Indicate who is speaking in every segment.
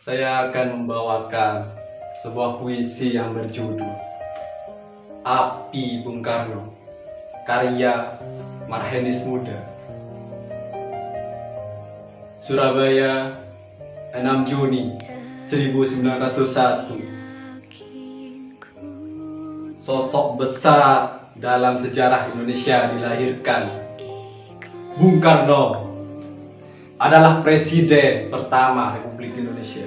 Speaker 1: Saya akan membawakan sebuah puisi yang berjudul Api Bung Karno, karya Marhenis Muda. Surabaya, 6 Juni 1901. Sosok besar dalam sejarah Indonesia dilahirkan. Bung Karno adalah presiden pertama Republik Indonesia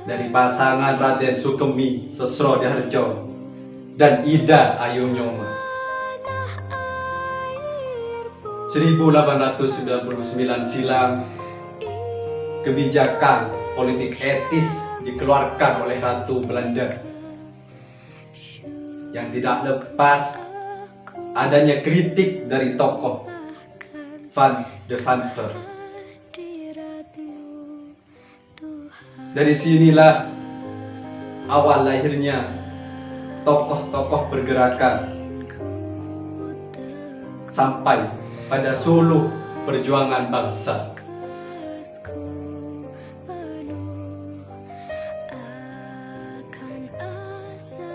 Speaker 1: dari pasangan Raden Sukemi Sesrodharjo dan Ida Ayunyoma. 1899 silam, kebijakan politik etis dikeluarkan oleh Ratu Belanda yang tidak lepas adanya kritik dari tokoh Van de Vanter. Dari sinilah awal lahirnya tokoh-tokoh pergerakan sampai pada suluh perjuangan bangsa.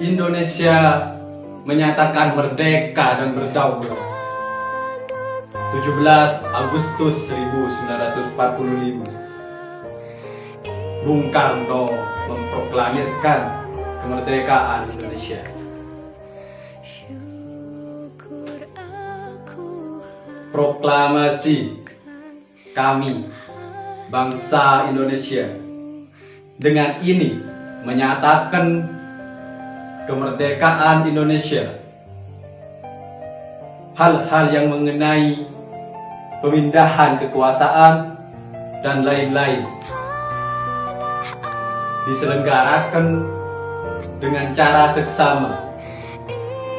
Speaker 1: Indonesia menyatakan merdeka dan berdaulat 17 Agustus 1945. Bung Karno memproklamirkan kemerdekaan Indonesia. Proklamasi kami, bangsa Indonesia, dengan ini menyatakan kemerdekaan Indonesia. Hal-hal yang mengenai pemindahan kekuasaan dan lain-lain diselenggarakan dengan cara seksama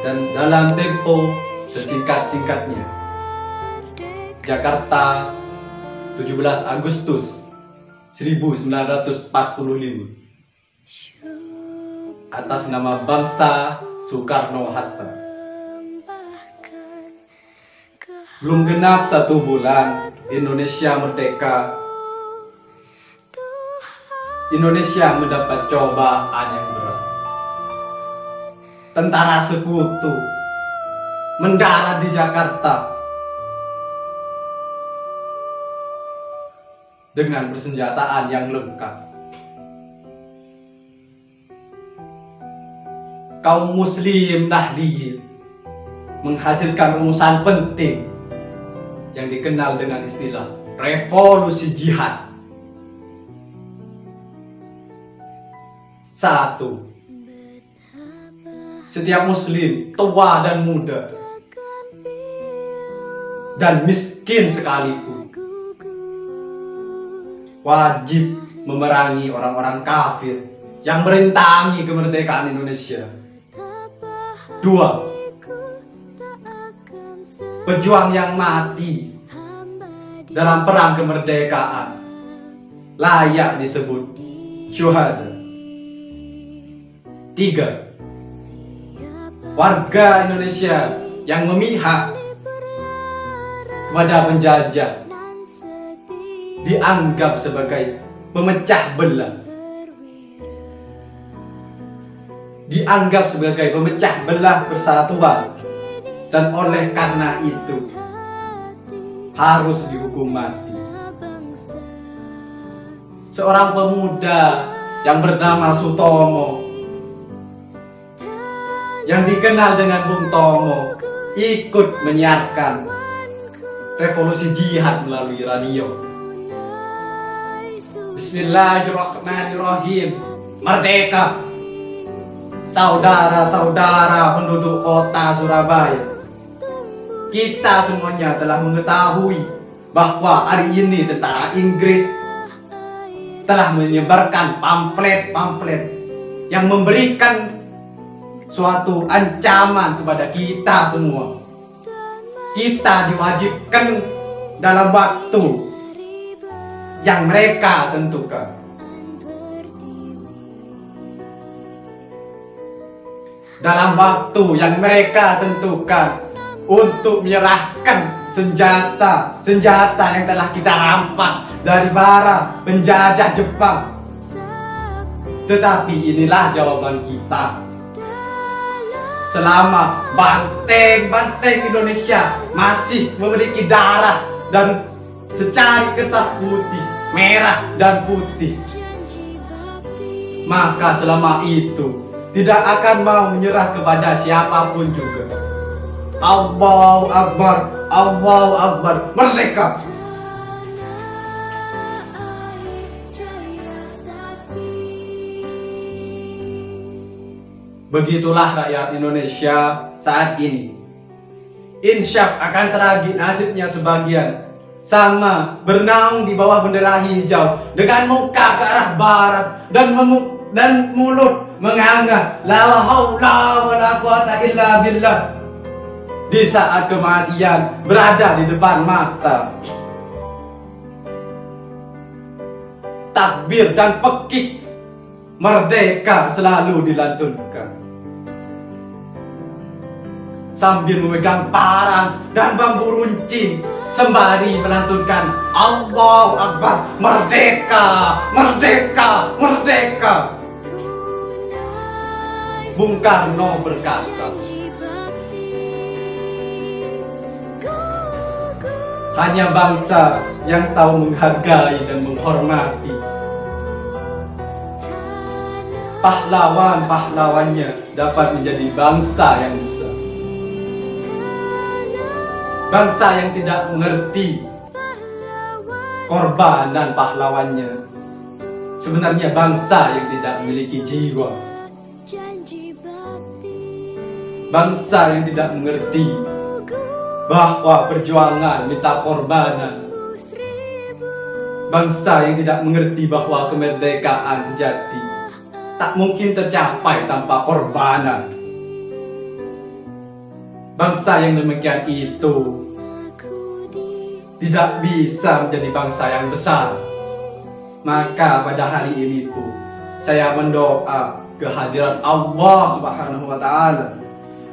Speaker 1: dan dalam tempo sesingkat-singkatnya. Jakarta, 17 Agustus 1945. Atas nama bangsa Soekarno-Hatta. Belum genap 1 bulan Indonesia merdeka. Indonesia mendapat cobaan yang berat. Tentara sekutu mendarat di Jakarta dengan persenjataan yang lengkap. Kaum muslim Nahdliyin menghasilkan rumusan penting yang dikenal dengan istilah revolusi jihad. 1. Setiap muslim, tua dan muda, dan miskin sekalipun, wajib memerangi orang-orang kafir yang merintangi kemerdekaan Indonesia. 2. Pejuang yang mati dalam perang kemerdekaan layak disebut syuhada. 3. Warga Indonesia yang memihak kepada penjajah dianggap sebagai pemecah belah. Dianggap sebagai pemecah belah persatuan, dan oleh karena itu harus dihukum mati. Seorang pemuda yang bernama Sutomo, yang dikenal dengan Bung Tomo, ikut menyiarkan revolusi jihad melalui radio. Bismillahirrahmanirrahim. Merdeka, saudara-saudara penduduk kota Surabaya. Kita semuanya telah mengetahui bahwa hari ini tentara Inggris telah menyebarkan pamflet-pamflet yang memberikan suatu ancaman kepada kita semua. Kita diwajibkan dalam waktu yang mereka tentukan. Dalam waktu yang mereka tentukan untuk menyerahkan senjata yang telah kita rampas dari para penjajah Jepang Tetapi inilah jawaban kita. Selama banteng Indonesia masih memiliki darah dan secari kertas putih, merah dan putih, maka selama itu tidak akan mau menyerah kepada siapapun juga. Allahu Akbar, Allahu Akbar, merdeka! Begitulah rakyat Indonesia saat ini. Insyaf akan tragis nasibnya sebagian, sama bernaung di bawah bendera hijau dengan muka ke arah barat dan mulut menganga la haula wala quwata illa billah. Di saat kematian berada di depan mata, takbir dan pekik merdeka selalu dilantunkan sambil memegang parang dan bambu runcing sembari melantunkan Allahu Akbar, merdeka, merdeka, merdeka. Bung Karno berkata, hanya bangsa yang tahu menghargai dan menghormati pahlawan-pahlawannya dapat menjadi bangsa yang besar. Bangsa yang tidak mengerti korban dan pahlawannya sebenarnya bangsa yang tidak memiliki jiwa. Bangsa yang tidak mengerti bahwa perjuangan minta korbanan. Bangsa yang tidak mengerti bahwa kemerdekaan sejati tak mungkin tercapai tanpa korbanan. Bangsa yang demikian itu tidak bisa menjadi bangsa yang besar. Maka pada hari ini pun saya mendoa kehadiran Allah Subhanahu wa Ta'ala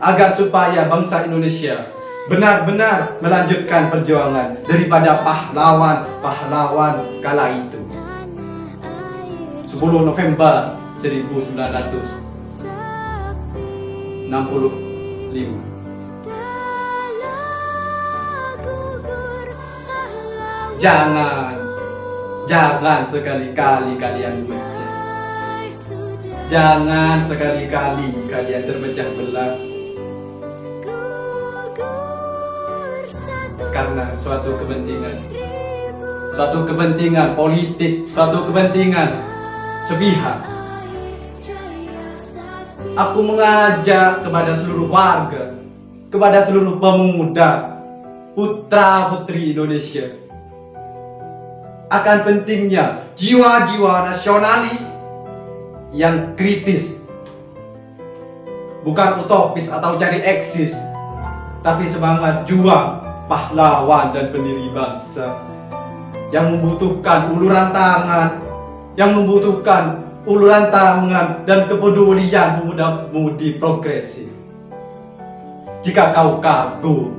Speaker 1: agar supaya bangsa Indonesia benar-benar melanjutkan perjuangan daripada pahlawan-pahlawan kala itu. 10 November 1965. Jangan sekali-kali kalian memecah. Jangan sekali-kali kalian terpecah belah karena suatu kepentingan politik, suatu kepentingan sepihak. Aku mengajak kepada seluruh warga, kepada seluruh pemuda, putra-putri Indonesia, akan pentingnya jiwa-jiwa nasionalis yang kritis, bukan utopis atau cari eksis, tapi semangat juang pahlawan dan pendiri bangsa yang membutuhkan uluran tangan, dan kepedulian pemuda-pemudi progresif. Jika kau kagum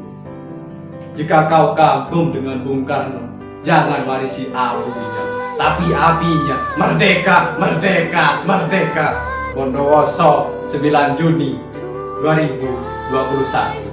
Speaker 1: dengan Bung Karno, jangan warisi abunya, tapi apinya. Merdeka, merdeka, merdeka. Bondowoso 9 Juni 2021.